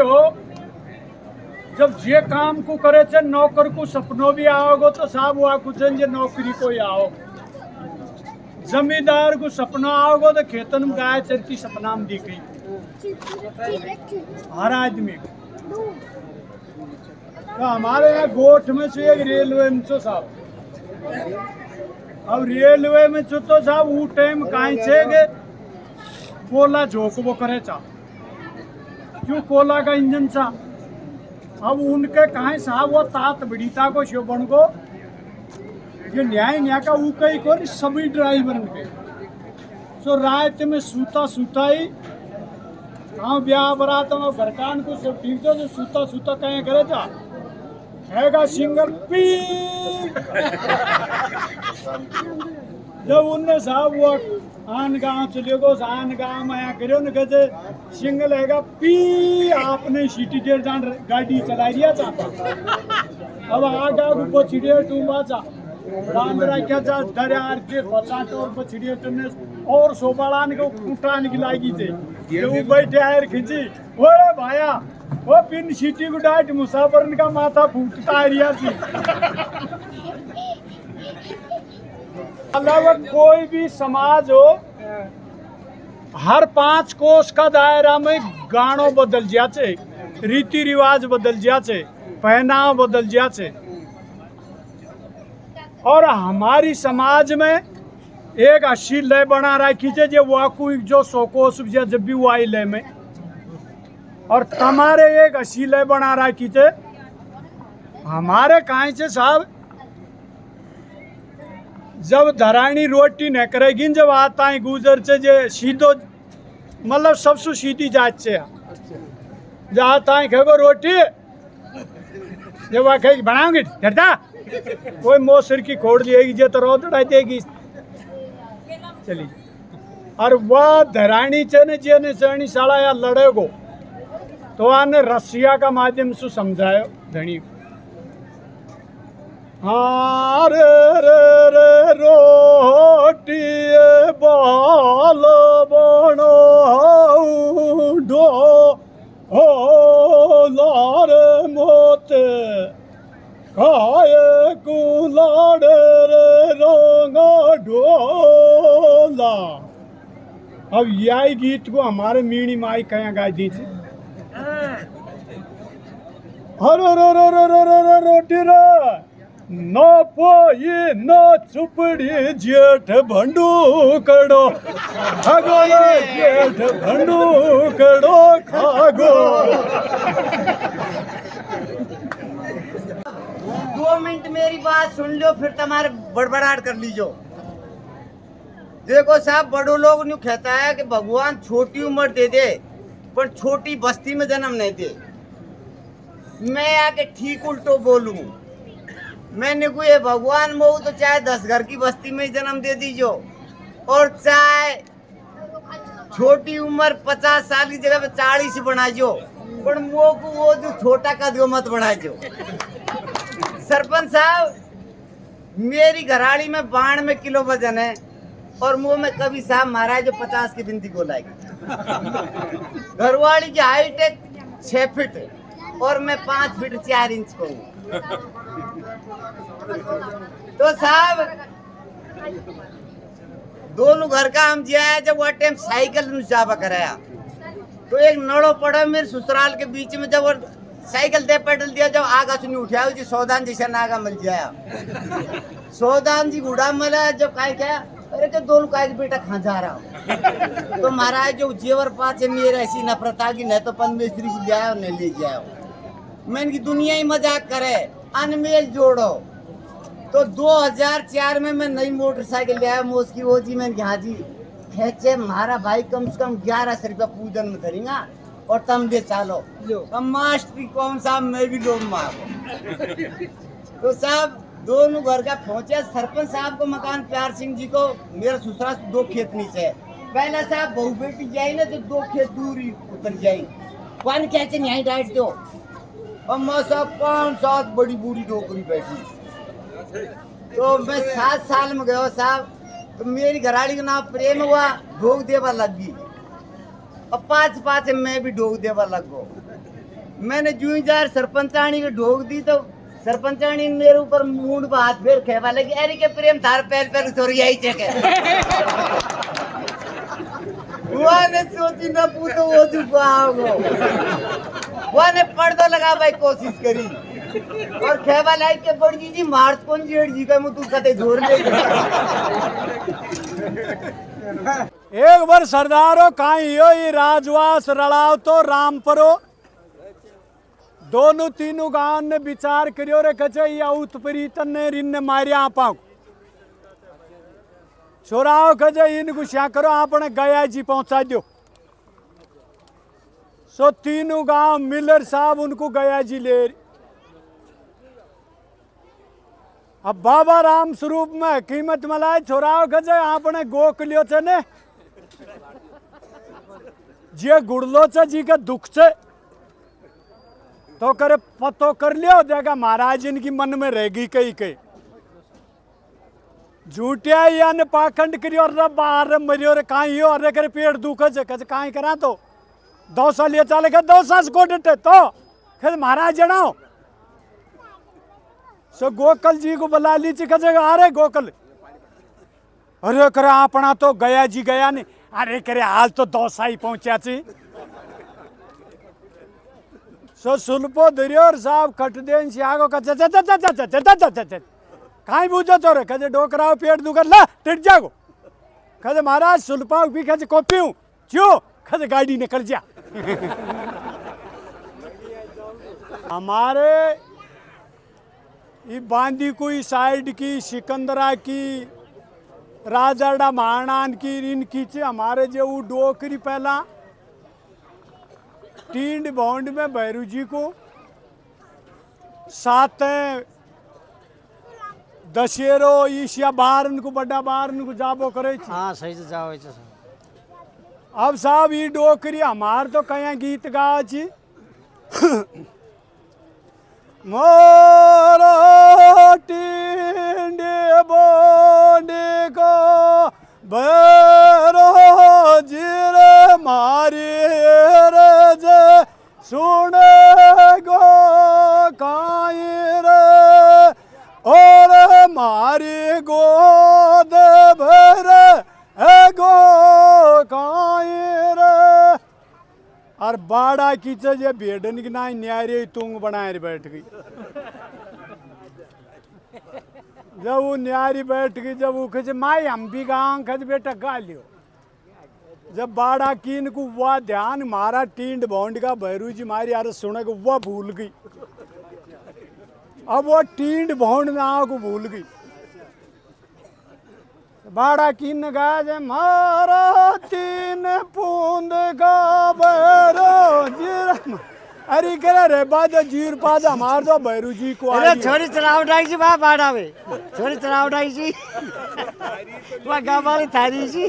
हो जब जे काम को करे छे नौकर को सपनो भी आओगो तो साहब वहाँ कुछ जे नौकरी को आओ जमींदार को सपना आओगो तो खेतन में गाय चरती सपना में दिखी हर आदमी को। तो हमारे यहाँ गोठ में से एक रेलवे में छो साहब, अब रेलवे में छो तो साहब वो टाइम कहीं छे के कोला झोंकबो करे चा क्यों कोला का इंजन चा। अब उनके कहीं साहब वो तात बड़ीता को शो बन को ये न्याय न्याय का वो कई को सभी ड्राइवर के सो रात में सूता सूता ही हाँ ब्याह बरात में भरकान को सब ठीक तो सूता सूता कहीं करे था हैगा सिंगल पी जब उनने साहब वो आन गांव चले गो आन गांव में आया करो न कहते सिंगल हैगा पी आपने सिटी डेढ़ जान गाड़ी चला दिया था अब आगा को चिड़िया टूंबा था रामरा क्या जा दरियार के बचाट और बछड़िया टने और सोबालान को उठाने की लागी थे ये वो बैठे आयर खींची ओए भाया वो पिन सिटी को डाट मुसाफिर का माथा फूटता आ रिया थी। अलावा कोई भी समाज हो हर 5 कोस का दायरा में गानो बदल जाचे रीति रिवाज बदल जाचे पहनाव बदल जाचे और हमारी समाज में एक अच्छी लय बना रखी है जो वाकु जो सोकोस जब भी वो आई लय में और तुम्हारे एक अच्छी लय बना रखी है हमारे कहीं से साहब जब धरानी रोटी न करेगी जब आता है गुजर से जे सीधो मतलब सबसे सीधी जात से जाता है खेगो रोटी जब वह कहेगी बनाओगी डरता कोई मोसर की खोड़ लिएगी जे तो रोदड़ा देगी चली और वह धरानी चने जे ने चरणी साला या लड़ेगो तो आने रसिया का माध्यम से समझायो धनी हाँ रे रे रे रोटी बाल बनो डो हो लार मोते खाए कुलाड़े रे रोंगा ढोला। अब यही गीत को हमारे मीणी माई कहीं गाय दी थी हरो रो रो रो रो रो रो रोटी रे नो पोई नो चुपड़ी जेठ भंडू कड़ो खागो जेठ भंडू कड़ो खागो। 2 मिनट मेरी बात सुन लो फिर तुम्हारे बड़बड़ाहट कर लीजो। देखो साहब बड़ों लोग न्यू कहता है कि भगवान छोटी उम्र दे दे पर छोटी बस्ती में जन्म नहीं दे। मैं आके ठीक उल्टो बोलूं मैंने को ये भगवान मोह तो चाहे 10 घर की बस्ती में ही जन्म दे दीजो और चाहे छोटी उम्र 50 साल की जगह पे 40 बनाइयो पर मोह को वो जो छोटा कद को मत बनाइयो। सरपंच साहब मेरी घराड़ी में 92 किलो वजन है और मुंह में कभी साहब मारा है जो 50 की बिंदी को लाएगी। घरवाली की हाइट है 6 फीट और मैं 5 फीट 4 इंच को हूँ। तो साहब दोनों घर का हम जिया जब वो टाइम साइकिल जावा कराया तो एक नड़ो पड़ा मेरे ससुराल के बीच में जब साइकिल दे पेडल दिया जब आगा सुनी उठाया जी सौदान जैसा नागा मिल जाया सौदान जी घुड़ा मिला जब काय क्या अरे तो दोनों का बेटा खा जा रहा हो तो महाराज जो जेवर पाचे मेरे ऐसी नफरत आ गई नहीं तो पन मिस्त्री को ले आयो नहीं ले जाओ मैं इनकी दुनिया ही मजाक करे अनमेल जोड़ो। तो 2004 में मैं नई मोटरसाइकिल ले आया उसकी वो जी मैंने कहा जी खेचे हमारा भाई कम से कम 1100 रुपया पूजन में करेंगे और तम दे चालो मास्टर कौन साहब मैं भी लोग मारो। तो साहब दोनों घर का पहुंचे सरपंच साहब को मकान प्यार सिंह जी को मेरा ससुराल 2 खेत नीचे है पहला साहब बहू बेटी जाए ना तो 2 खेत दूर ही उतर जाए कौन कहते नहीं डांट दो और मैं साहब 5-7 बड़ी बूढ़ी डोकरी बैठी। तो मैं 7 साल में गया साहब तो मेरी घराड़ी का नाम प्रेम हुआ ढोक देवा लग गई और 5 मैं भी ढोक देवा लग गो मैंने जू ही जार सरपंचाणी को ढोक दी तो सरपंचाणी ने मेरे ऊपर मूड पर हाथ फेर खेवा लगी, अरे के प्रेम थार पैर पैर थोड़ी आई चेक हुआ ने सोची ना पूतो वो चुपाओगो वो ने पर्दा लगा भाई कोशिश करी और खेवा लाई के बड़ी जी मार्च कौन जेड़ जी का मुँह तू कते जोर ले एक बार सरदारो काई यो ये राजवास रड़ाव तो राम परो दोनों तीनों गांव ने विचार करियो रे कचे या उत्परीतन ने रिन ने मारिया आपा छोराओ कचे इनको क्या करो आपने गया जी पहुंचा दो सो तीनों गांव मिलर साहब उनको गया जी ले अब बाबा राम स्वरूप में कीमत मलाई छोराओ कचे आपने गोक लियो छे ने जे गुड़लो छे जी का दुख छे तो करे पतो कर लियो देगा महाराज इनकी मन में रहेगी कई कई झूठिया या ने पाखंड करियो रे बाहर मरियो रे काई हो अरे करे पेड़ दुख छे कहे काई करा तो 2 साल ये चाले के 2 साल को डटे तो कहे महाराज जनाओ सो गोकल जी को बुला लीची कहे अरे गोकल अरे करे अपना तो गया जी गया नहीं अरे करे आज तो 2 साल पहुंचा छी सो सुलपो दरियोर साहब कट देन सियागो का काई बूझो चोरे कहे डोकराओ पेट दुकर ला टिट जागो कहे महाराज सुलपाओ भी कहे कॉपी हूं क्यों कहे गाड़ी निकल जा हमारे ये बांदी कोई साइड की सिकंदरा की राजाड़ा महाराण की इनकी चे हमारे जो वो डोकरी पहला टींड बॉन्ड में भैरू जी को साथ दशहरो ईशिया बाहर उनको बड़ा बाहर उनको जाबो करे छी। हाँ सही से जाओ अब साहब ये डोकरी हमार तो कहीं गीत गाओ छी मोरो टींड बॉन्ड को भैरो जीरे मारी सुन गो काई रे और मारी गोद भर गो काई रे और बाड़ा कीचे जे बेडन की ना न्यारे तुंग बनाए बैठ गई जब वो न्यारी बैठ गई जब वो कहे माई हम भी गाँव खज बेटा गा लियो जब बाड़ा कीन को वह ध्यान मारा टींड बॉन्ड का भैरू जी मारी यार सुने को वह भूल गई अब वो टींड बॉन्ड ना को भूल गई बाड़ा कीन गा जे मारा तीन पूंद का भैरो जी अरे करे रे बाद जीर पाद हमार तो भैरू जी को अरे छोरी चलाव डाई जी बा बाड़ा में छोरी चलाव डाई जी वह गाँव वाली थारी जी